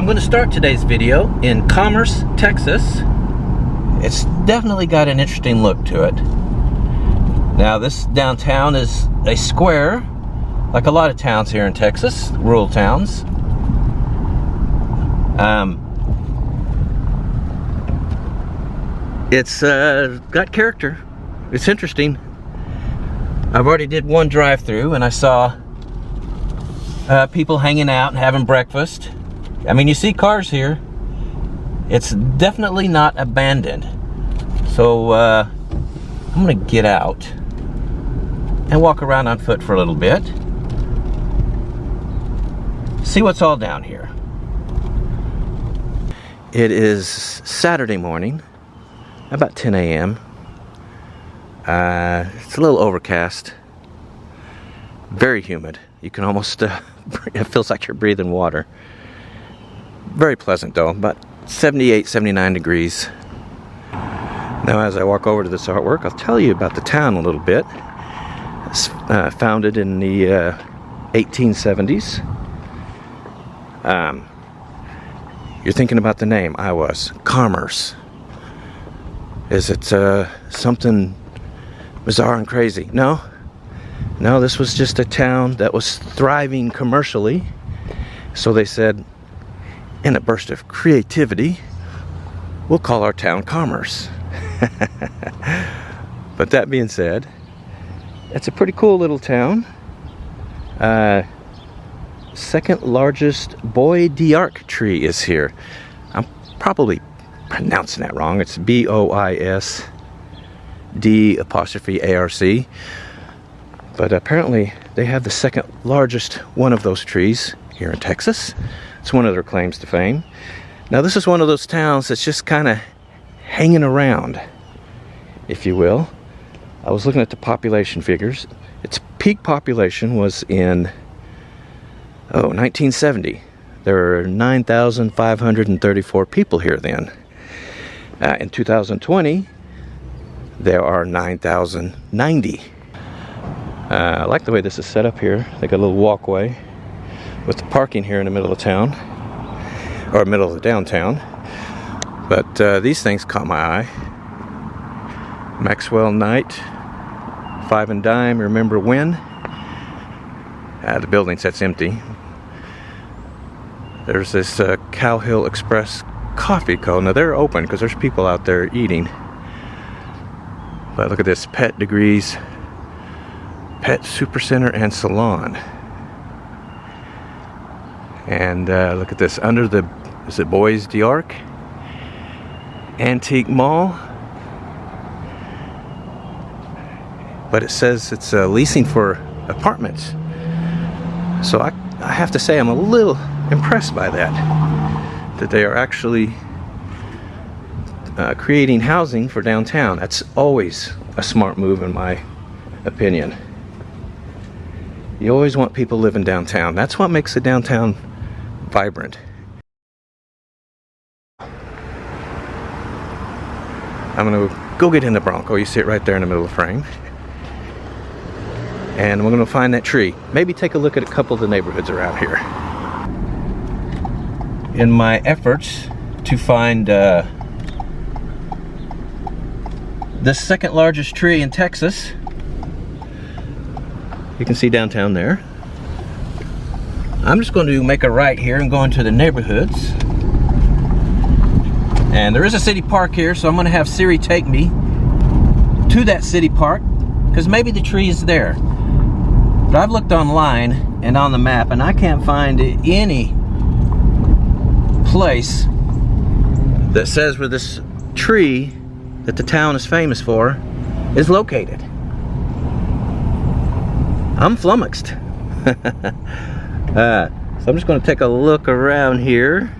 I'm going to start today's video in Commerce, Texas. It's definitely got an interesting look to it. Now this downtown is a square, like a lot of towns here in Texas, rural towns. It's got character. It's interesting. I've already did one drive-through and I saw people hanging out and having breakfast. I mean, you see cars here. It's definitely not abandoned. So I'm gonna get out and walk around on foot for a little bit. See what's all down here. It is Saturday morning, about 10 a.m. It's a little overcast, very humid. You can almost, it feels like you're breathing water. Very pleasant though, about 78, 79 degrees. Now as I walk over to this artwork, I'll tell you about the town a little bit. It's founded in the 1870s. You're thinking about the name. I was. Commerce. Is it something bizarre and crazy? No, this was just a town that was thriving commercially. So they said, in a burst of creativity, we'll call our town Commerce. But that being said, it's a pretty cool little town. Second largest Bois d'Arc tree is here. I'm probably pronouncing that wrong. It's B-O-I-S-D'-A-R-C. But apparently they have the second largest one of those trees here in Texas. It's one of their claims to fame. Now this is one of those towns that's just kind of hanging around, if you will. I was looking at the population figures. Its peak population was in 1970. There were 9,534 people here then. In 2020, there are 9,090. I like the way this is set up here. They got a little walkway with the parking here in the middle of town, or middle of the downtown. But these things caught my eye. Maxwell Knight, 5 and Dime, remember when? The building sits empty. There's this Cow Hill Express Coffee Co. Now they're open because there's people out there eating. But look at this, Pet Degrees, Pet Supercenter and Salon. And look at this, under the, is it Bois d'Arc? Antique Mall. But it says it's leasing for apartments. So I have to say I'm a little impressed by that they are actually creating housing for downtown. That's always a smart move in my opinion. You always want people living downtown. That's what makes a downtown vibrant. I'm gonna go get in the Bronco. You see it right there in the middle of the frame. And we're gonna find that tree. Maybe take a look at a couple of the neighborhoods around here. In my efforts to find the second largest tree in Texas, you can see downtown there. I'm just going to make a right here and go into the neighborhoods. And there is a city park here, so I'm going to have Siri take me to that city park because maybe the tree is there. But I've looked online and on the map and I can't find any place that says where this tree that the town is famous for is located. I'm flummoxed. So I'm just going to take a look around here.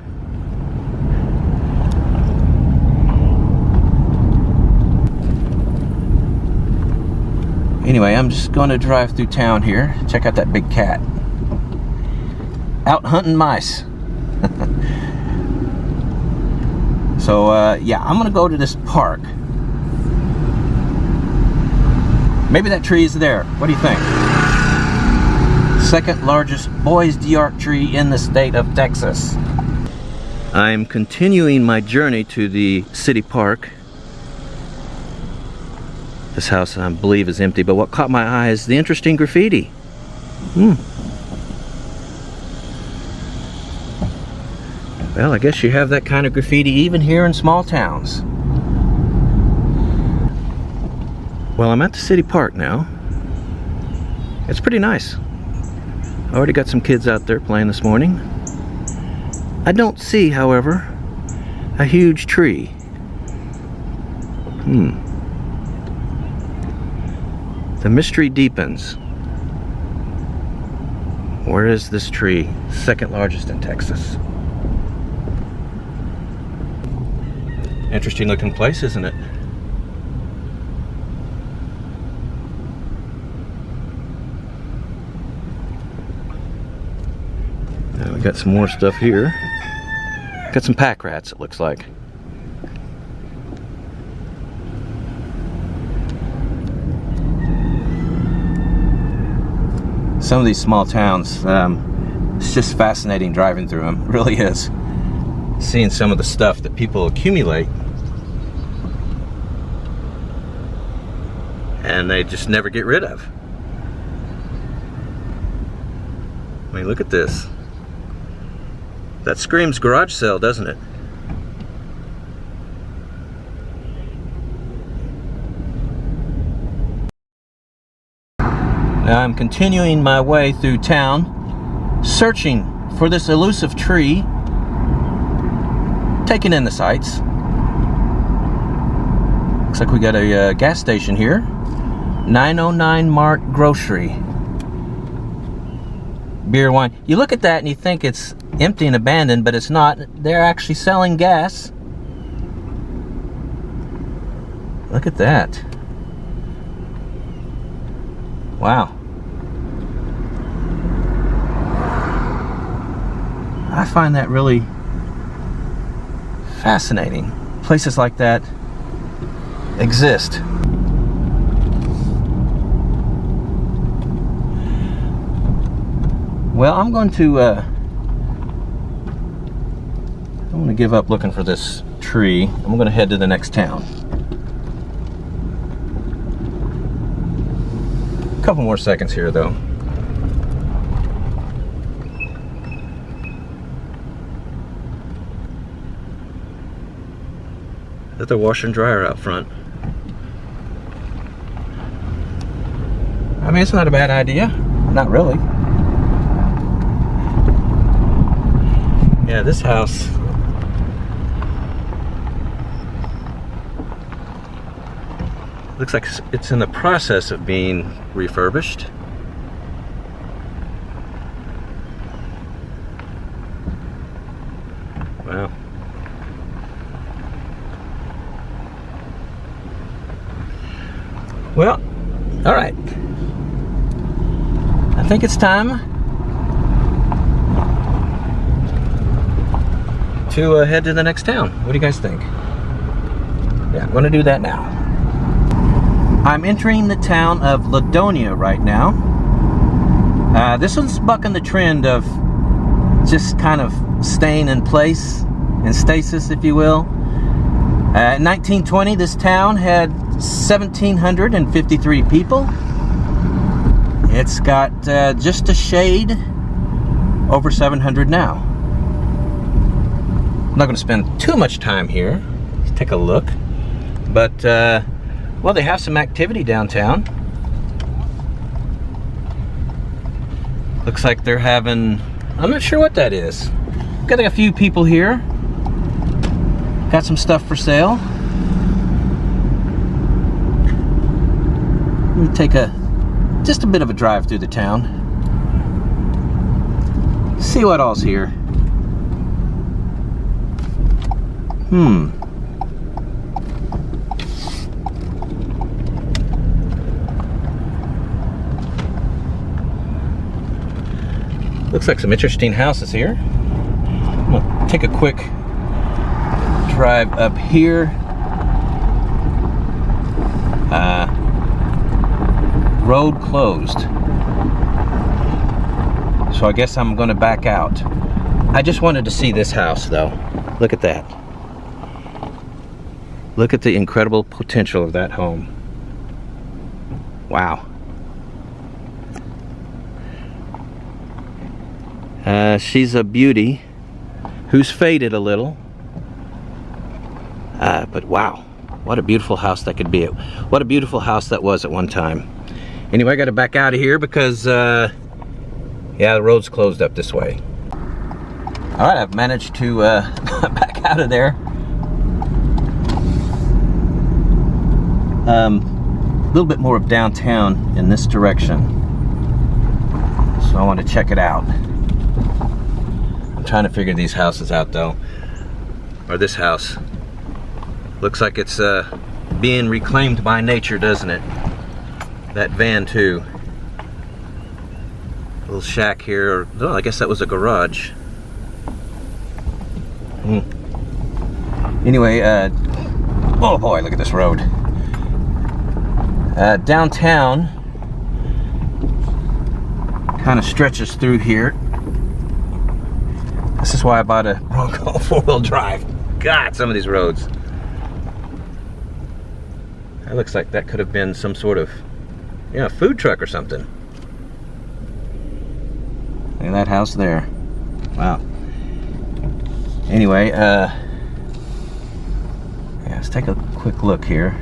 Anyway, I'm just going to drive through town here. Check out that big cat. Out hunting mice. So yeah, I'm gonna go to this park. Maybe that tree is there. What do you think? Second largest Bois d'Arc tree in the state of Texas. I'm continuing my journey to the city park. This house, I believe, is empty, but what caught my eye is the interesting graffiti. Well, I guess you have that kind of graffiti even here in small towns. Well, I'm at the city park now. It's pretty nice. I already got some kids out there playing this morning. I don't see, however, a huge tree. The mystery deepens. Where is this tree? Second largest in Texas. Interesting looking place, isn't it? Now we got some more stuff here. Got some pack rats, it looks like. Some of these small towns, it's just fascinating driving through them. It really is. Seeing some of the stuff that people accumulate and they just never get rid of. I mean, look at this. That screams garage sale, doesn't it? Now I'm continuing my way through town, searching for this elusive tree, taking in the sights. Looks like we got a gas station here. 909 Mart Grocery. Beer, wine. You look at that and you think it's empty and abandoned, but it's not. They're actually selling gas. Look at that. Wow. I find that really fascinating. Places like that exist. Well, I'm going to give up looking for this tree. I'm going to head to the next town. A couple more seconds here, though. Is that the washer and dryer out front? I mean, it's not a bad idea. Not really. Yeah, this house looks like it's in the process of being refurbished. Wow. Well, all right. I think it's time to head to the next town. What do you guys think? Yeah, I'm going to do that now. I'm entering the town of Ladonia right now. This one's bucking the trend of just kind of staying in place, in stasis, if you will. In 1920, this town had 1,753 people. It's got just a shade over 700 now. I'm not going to spend too much time here. Let's take a look. But, well, they have some activity downtown. Looks like they're having, I'm not sure what that is. Got a few people here. Got some stuff for sale. Let me take just a bit of a drive through the town. See what all's here. Looks like some interesting houses here. I'm gonna take a quick drive up here. Road closed. So I guess I'm gonna back out. I just wanted to see this house though. Look at that. Look at the incredible potential of that home. Wow. She's a beauty who's faded a little. But wow, what a beautiful house that could be. What a beautiful house that was at one time. Anyway, I got to back out of here because, yeah, the road's closed up this way. All right, I've managed to back out of there. A little bit more of downtown in this direction. So I want to check it out. I'm trying to figure these houses out though. Or this house. Looks like it's being reclaimed by nature, doesn't it? That van too. A little shack here. Oh, I guess that was a garage. Anyway, oh boy, look at this road. Downtown kind of stretches through here. This is why I bought a Bronco 4-wheel drive. God, some of these roads. That looks like that could have been some sort of, yeah, food truck or something. Look at that house there. Wow. Anyway, yeah, let's take a quick look here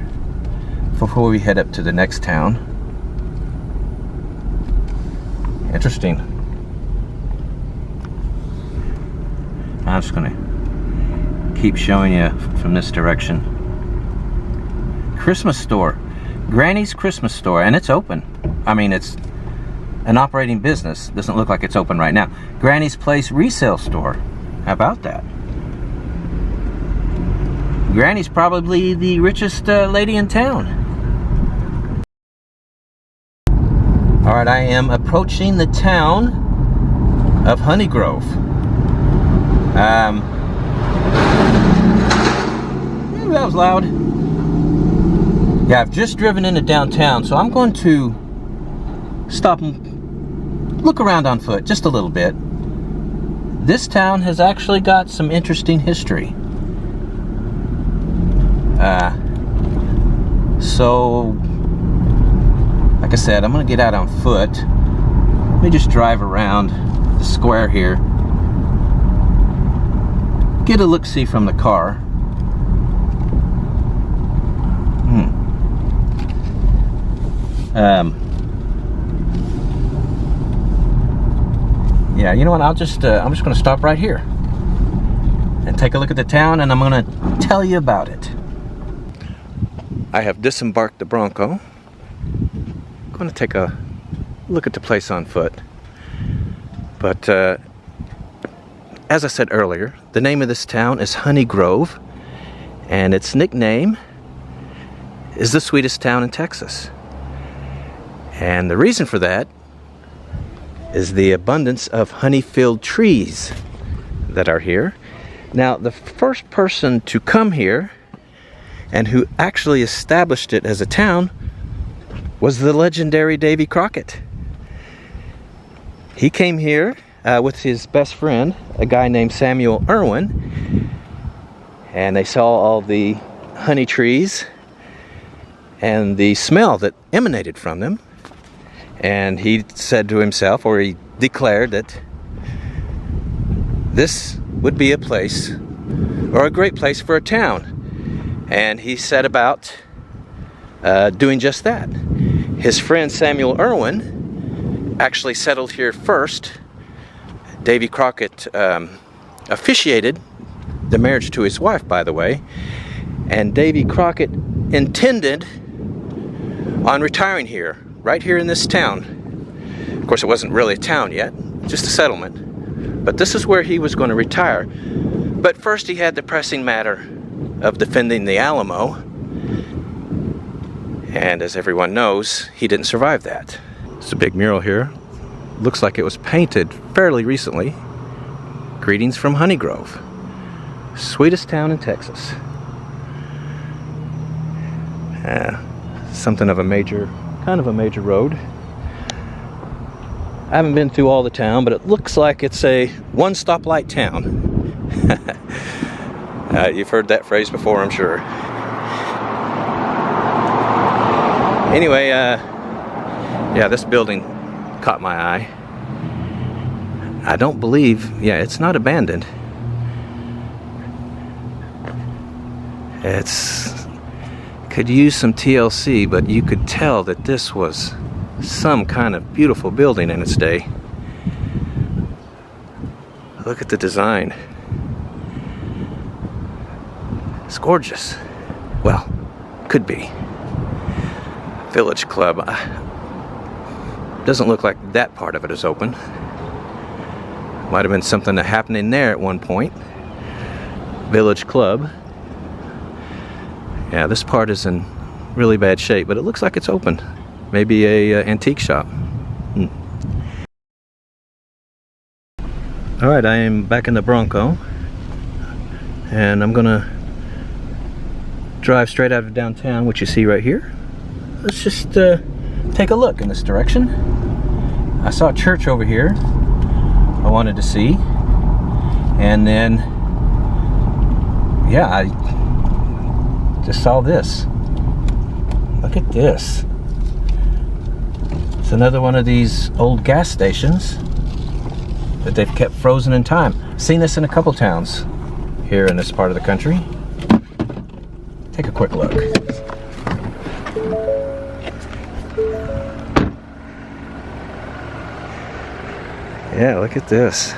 before we head up to the next town. Interesting. I'm just gonna keep showing you from this direction. Christmas store, Granny's Christmas store, and it's open. I mean, it's an operating business. Doesn't look like it's open right now. Granny's Place resale store. How about that? Granny's probably the richest lady in town. All right, I am approaching the town of Honey Grove. That was loud. Yeah, I've just driven into downtown, so I'm going to stop and look around on foot just a little bit. This town has actually got some interesting history. So, like I said, I'm going to get out on foot. Let me just drive around the square here. Get a look-see from the car. Yeah, you know what? I'm just going to stop right here and take a look at the town, and I'm going to tell you about it. I have disembarked the Bronco. I'm going to take a look at the place on foot. But as I said earlier, the name of this town is Honey Grove, and its nickname is the sweetest town in Texas. And the reason for that is the abundance of honey-filled trees that are here. Now, the first person to come here and who actually established it as a town was the legendary Davy Crockett. He came here with his best friend, a guy named Samuel Irwin, and they saw all the honey trees and the smell that emanated from them. And he said to himself, or he declared, that this would be a place, or a great place for a town. And he set about doing just that. His friend Samuel Irwin actually settled here first. Davy Crockett officiated the marriage to his wife, by the way. And Davy Crockett intended on retiring here, right here in this town. Of course, it wasn't really a town yet, just a settlement. But this is where he was going to retire. But first he had the pressing matter of defending the Alamo. And as everyone knows, he didn't survive that. It's a big mural here. Looks like it was painted fairly recently. Greetings from Honey Grove. Sweetest town in Texas. Something of a major, kind of a major road. I haven't been through all the town, but it looks like it's a one stoplight town. You've heard that phrase before, I'm sure. Anyway, yeah, this building caught my eye. I don't believe, yeah, it's not abandoned. It's could use some TLC, but you could tell that this was some kind of beautiful building in its day. Look at the design. It's gorgeous. Well, could be. Village Club. Doesn't look like that part of it is open. Might have been something happening there at one point. Village Club. Yeah, this part is in really bad shape, but it looks like it's open. Maybe a antique shop. Alright, I am back in the Bronco, and I'm gonna drive straight out of downtown, which you see right here. Let's just take a look in this direction. I saw a church over here I wanted to see, and then yeah, I just saw this. Look at this. It's another one of these old gas stations that they've kept frozen in time. Seen this in a couple towns here in this part of the country. Take a quick look. Yeah, look at this.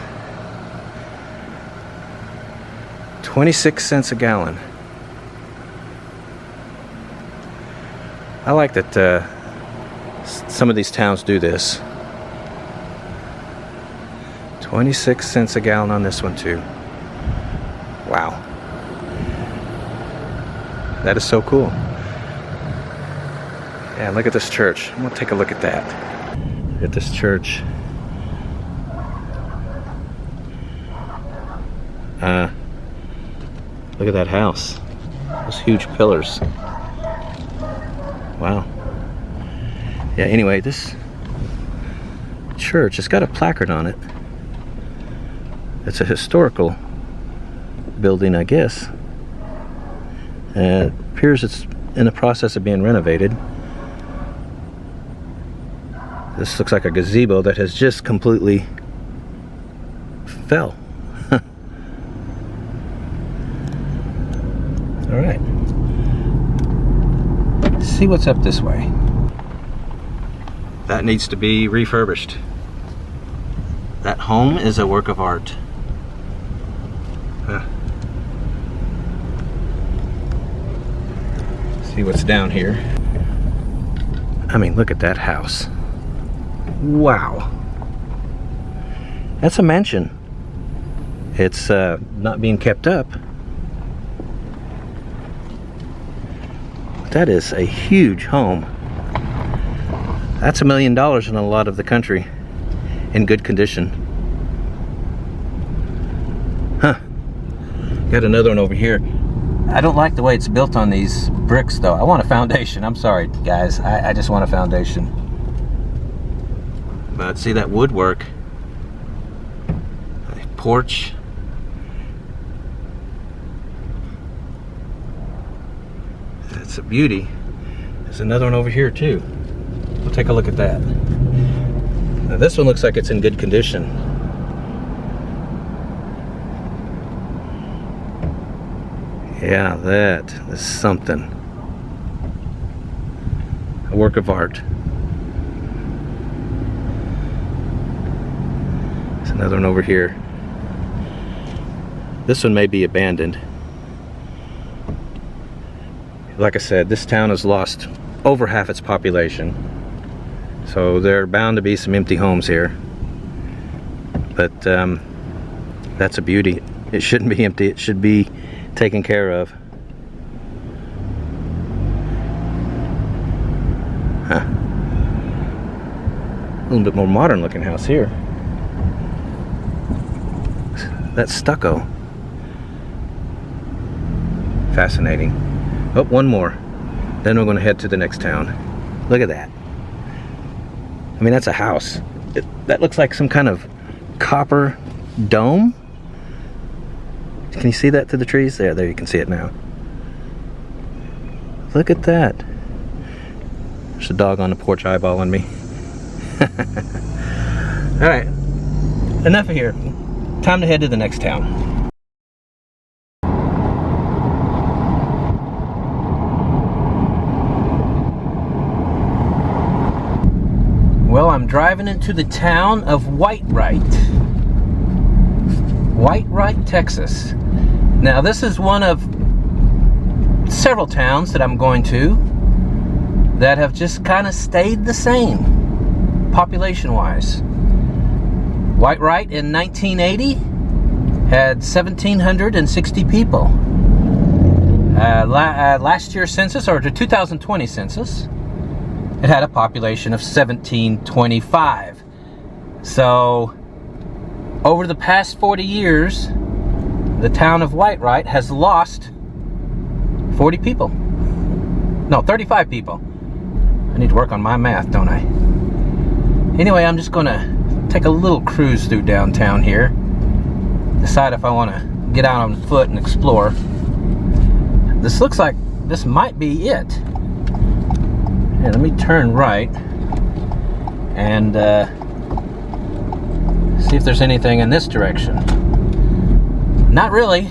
26 cents a gallon. I like that some of these towns do this. 26 cents a gallon on this one too. Wow. That is so cool. Yeah, look at this church. I'm gonna take a look at that. Look at this church. Look at that house. Those huge pillars. Wow. Yeah, anyway, this church has got a placard on it. It's a historical building, I guess. It appears it's in the process of being renovated. This looks like a gazebo that has just completely fell. All right. Let's see what's up this way. That needs to be refurbished. That home is a work of art. See what's down here. I mean, look at that house. Wow. That's a mansion. It's not being kept up. That is a huge home. That's $1 million in a lot of the country in good condition. Huh. Got another one over here. I don't like the way it's built on these bricks though. I want a foundation. I'm sorry guys. I just want a foundation. But see that woodwork. A porch. It's a beauty. There's another one over here too. We'll take a look at that. Now this one looks like it's in good condition. Yeah, that is something. A work of art. There's another one over here. This one may be abandoned. Like I said, this town has lost over half its population. So there are bound to be some empty homes here. But that's a beauty. It shouldn't be empty. It should be taken care of. Huh. A little bit more modern looking house here. That's stucco. Fascinating. Oh, one more. Then we're going to head to the next town. Look at that. I mean, that's a house. That looks like some kind of copper dome. Can you see that through the trees? There you can see it now. Look at that. There's a dog on the porch eyeballing me. Alright, enough of here. Time to head to the next town. Well, I'm driving into the town of Whitewright. Whitewright, Texas. Now, this is one of several towns that I'm going to that have just kind of stayed the same, population-wise. Whitewright in 1980 had 1,760 people. Last year's census, or the 2020 census, it had a population of 1,725. So, over the past 40 years, the town of Whitewright has lost 40 people. No, 35 people. I need to work on my math, don't I? Anyway, I'm just going to take a little cruise through downtown here. Decide if I want to get out on foot and explore. This looks like this might be it. Here, let me turn right and see if there's anything in this direction. Not really.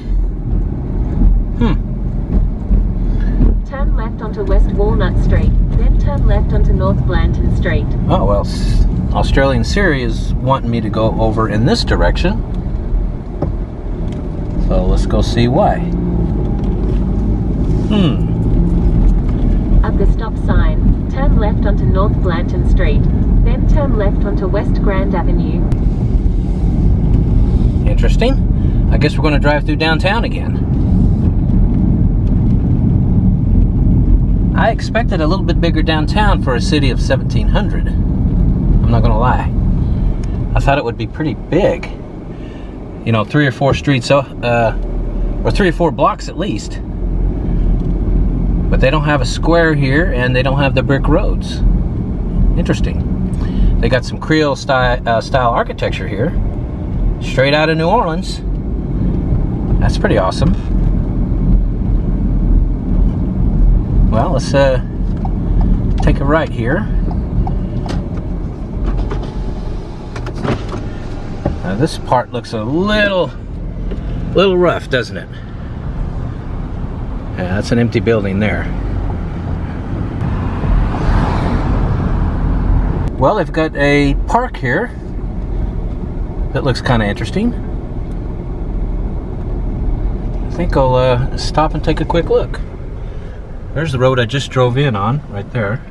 Turn left onto West Walnut Street, then turn left onto North Blanton Street. Oh, well, Australian Siri is wanting me to go over in this direction. So let's go see why. Up the stop sign, turn left onto North Blanton Street, then turn left onto West Grand Avenue. Interesting. I guess we're going to drive through downtown again. I expected a little bit bigger downtown for a city of 1,700. I'm not going to lie. I thought it would be pretty big. You know, 3 or 4 streets, or 3 or 4 blocks at least. But they don't have a square here, and they don't have the brick roads. Interesting. They got some Creole style architecture here, straight out of New Orleans. That's pretty awesome. Well, let's take a right here. Now this part looks a little rough, doesn't it? Yeah, that's an empty building there. Well, they've got a park here that looks kind of interesting. I think I'll stop and take a quick look. There's the road I just drove in on, right there.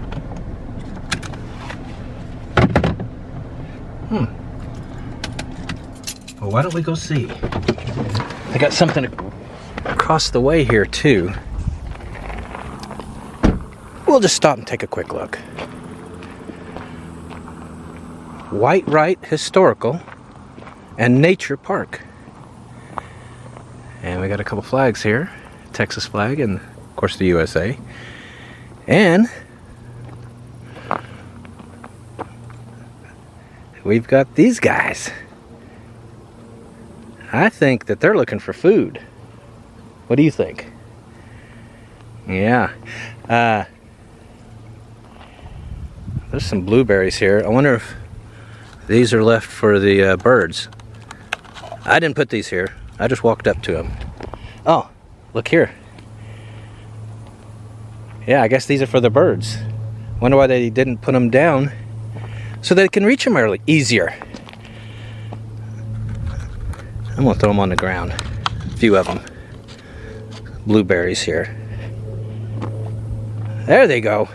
Well, why don't we go see? I got something across the way here too. We'll just stop and take a quick look. Whitewright Historical and Nature Park. And we got a couple flags here. Texas flag and of course the USA. And we've got these guys. I think that they're looking for food. What do you think? Yeah. There's some blueberries here. I wonder if these are left for the birds. I didn't put these here. I just walked up to them. Oh, look here. Yeah, I guess these are for the birds. Wonder why they didn't put them down so they can reach them easier. I'm gonna throw them on the ground. A few of them. Blueberries here. There they go.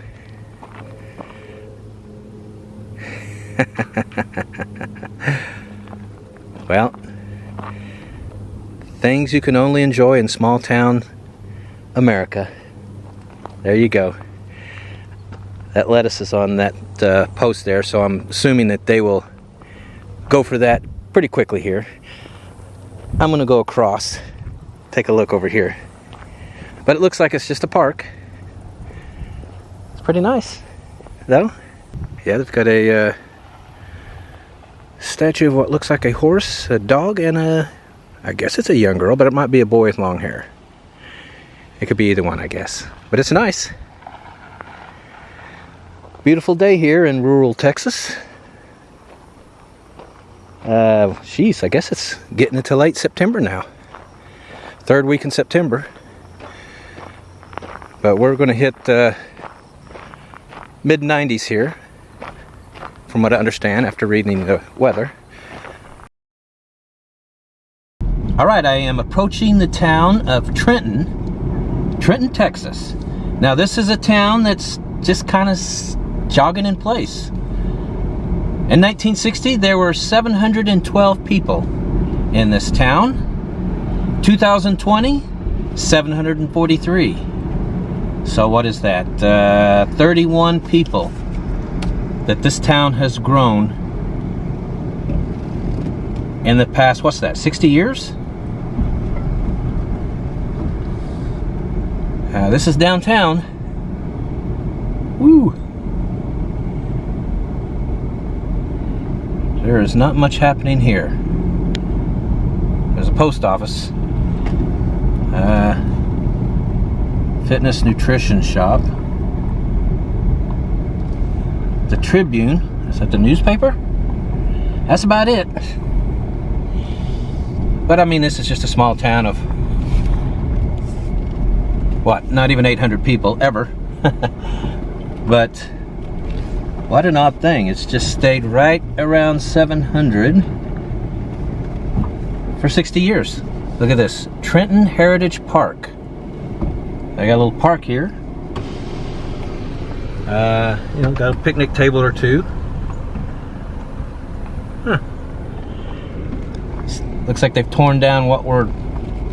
Well, things you can only enjoy in small town America. There you go. That lettuce is on that post there, so I'm assuming that they will go for that pretty quickly here. I'm gonna go across, take a look over here. But it looks like it's just a park. It's pretty nice, though. Yeah, they've got a statue of what looks like a horse, a dog, and a I guess it's a young girl, but it might be a boy with long hair. It could be either one, I guess. But it's nice. Beautiful day here in rural Texas. Geez, I guess it's getting into late September now. Third week in September. But we're going to hit mid-90s here, from what I understand after reading the weather. Alright, I am approaching the town of Trenton, Texas. Now this is a town that's just kind of jogging in place. In 1960, there were 712 people in this town. 2020, 743. So what is that? 31 people that this town has grown in the past, what's that, 60 years? This is downtown. Woo! There is not much happening here. There's a post office. Fitness nutrition shop. The Tribune. Is that the newspaper? That's about it. But I mean, this is just a small town of what? Not even 800 people ever. But what an odd thing. It's just stayed right around 700 for 60 years. Look at this. Trenton Heritage Park. They got a little park here. You know, got a picnic table or two. Huh. Looks like they've torn down what were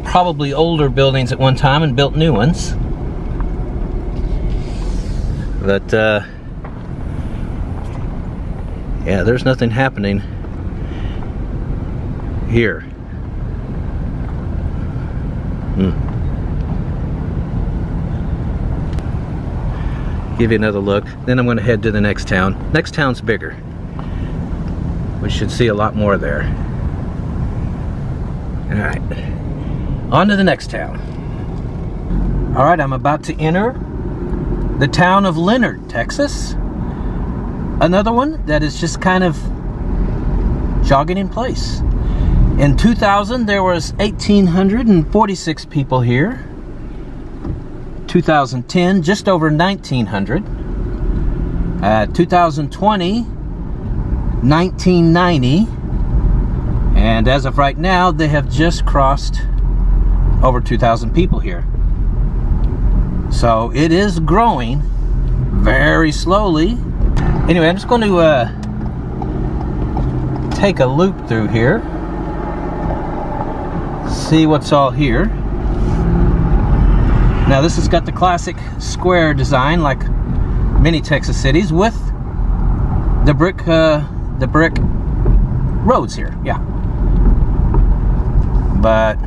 probably older buildings at one time and built new ones. But yeah, there's nothing happening here. Give you another look, then I'm going to head to the next town. Next town's bigger. We should see a lot more there. Alright, on to the next town. Alright, I'm about to enter the town of Leonard, Texas. Another one that is just kind of jogging in place. In 2000, there was 1,846 people here. 2010, just over 1,900. 2020, 1990. And as of right now, they have just crossed over 2,000 people here. So it is growing very slowly. Anyway, I'm just going to take a loop through here. See what's all here. Now this has got the classic square design like many Texas cities with the brick roads here, yeah. But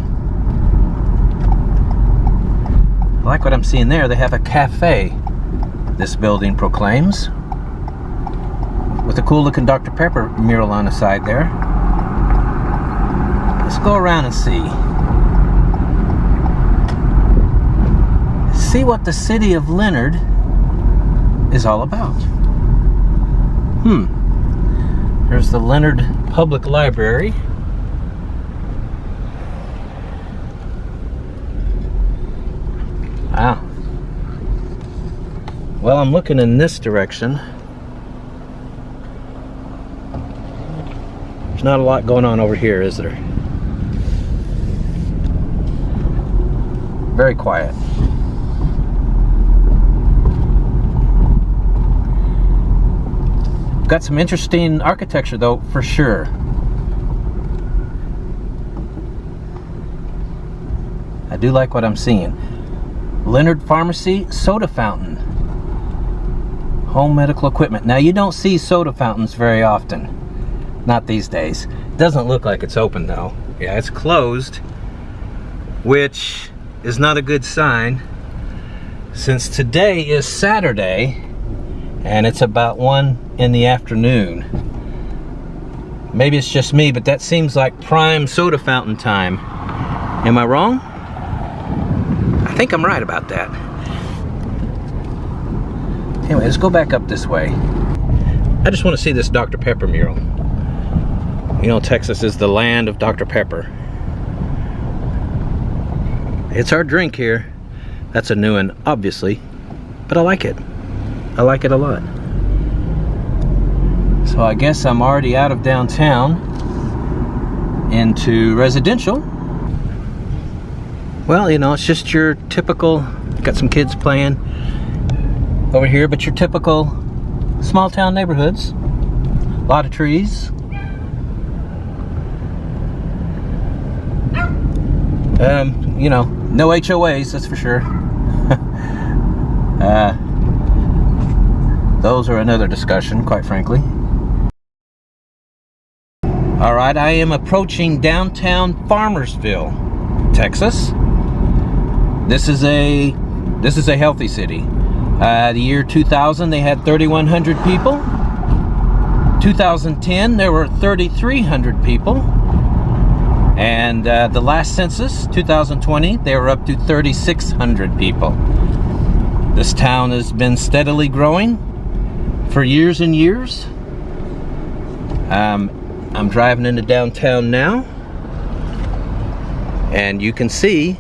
I like what I'm seeing there. They have a cafe, this building proclaims, with a cool looking Dr. Pepper mural on the side there. Let's go around and see what the city of Leonard is all about. There's the Leonard Public Library. Wow. Well, I'm looking in this direction. There's not a lot going on over here, is there? Very quiet. Got some interesting architecture though, for sure. I do like what I'm seeing. Leonard Pharmacy soda fountain. Home medical equipment. Now you don't see soda fountains very often. Not these days. Doesn't look like it's open though. Yeah, it's closed, which is not a good sign since today is Saturday and it's about 1 in the afternoon. maybe it's just me, but that seems like prime soda fountain time. Am I wrong? I think I'm right about that. Anyway, let's go back up this way. I just want to see this Dr. Pepper mural. You know, Texas is the land of Dr. Pepper. It's our drink here. That's a new one, obviously, but I like it. I like it a lot. So I guess I'm already out of downtown into residential. Well, you know, it's just your typical, got some kids playing over here, but your typical small town neighborhoods. A lot of trees. You know, no HOAs, that's for sure. Those are another discussion, quite frankly. Alright, I am approaching downtown Farmersville, Texas. This is a healthy city. The year 2000 they had 3,100 people. 2010 there were 3,300 people. And the last census, 2020, they were up to 3,600 people. This town has been steadily growing for years and years. I'm driving into downtown now, and you can see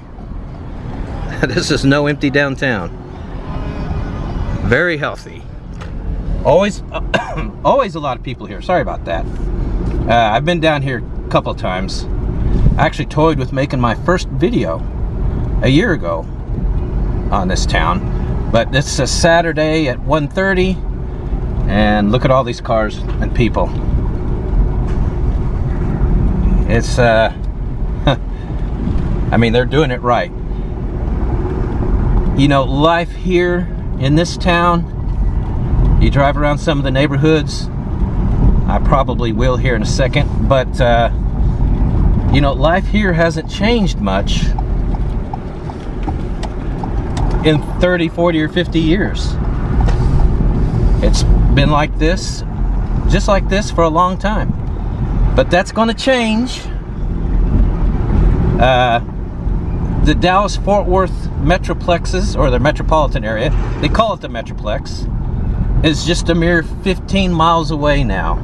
this is no empty downtown. Very healthy. Always always a lot of people here. Sorry about that. I've been down here a couple of times. I actually toyed with making my first video a year ago on this town, but it's a Saturday at 1:30, and look at all these cars and people. It's I mean, they're doing it right. You know, life here in this town, you drive around some of the neighborhoods, I probably will here in a second, but you know, life here hasn't changed much in 30, 40, or 50 years. It's been like this, just like this for a long time. But that's going to change. The Dallas-Fort Worth Metroplexes, or the metropolitan area, they call it the Metroplex, is just a mere 15 miles away now.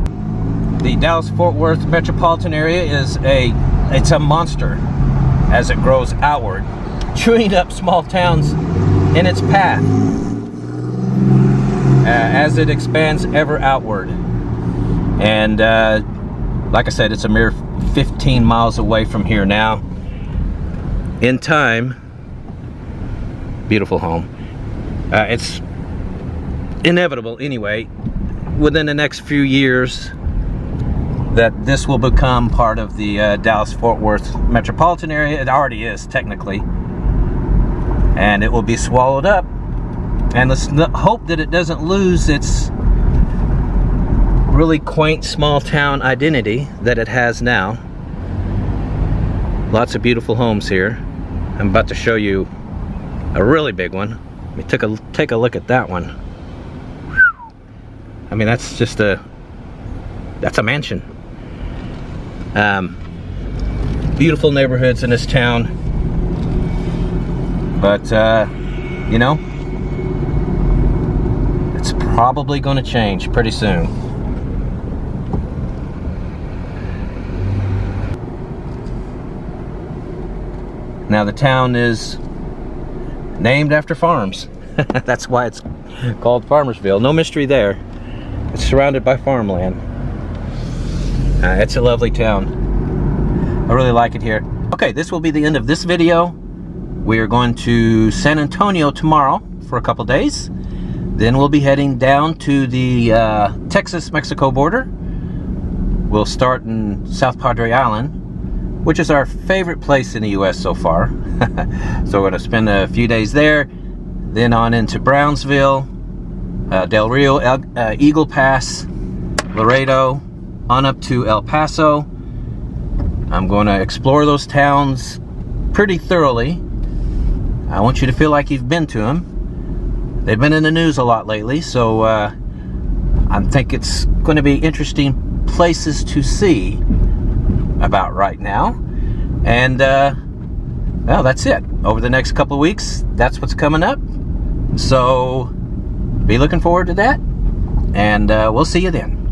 The Dallas-Fort Worth metropolitan area is it's a monster as it grows outward, chewing up small towns in its path as it expands ever outward. And like I said, it's a mere 15 miles away from here now. In time, beautiful home. It's inevitable anyway, within the next few years, that this will become part of the Dallas-Fort Worth metropolitan area. It already is, technically. And it will be swallowed up. And let's hope that it doesn't lose its really quaint small town identity that it has now. Lots of beautiful homes here. I'm about to show you a really big one. Let me take a look at that one. I mean, that's just that's a mansion. Beautiful neighborhoods in this town, but you know, it's probably going to change pretty soon. Now the town is named after farms. That's why it's called Farmersville. No mystery there. It's surrounded by farmland. It's a lovely town. I really like it here. Okay, this will be the end of this video. We are going to San Antonio tomorrow for a couple days. Then we'll be heading down to the Texas-Mexico border. We'll start in South Padre Island, which is our favorite place in the U.S. so far. So we're going to spend a few days there, then on into Brownsville, Del Rio, Eagle Pass, Laredo, on up to El Paso. I'm going to explore those towns pretty thoroughly. I want you to feel like you've been to them. They've been in the news a lot lately, so I think it's going to be interesting places to see about right now. And well, that's it. Over the next couple of weeks, that's what's coming up. So be looking forward to that, and we'll see you then.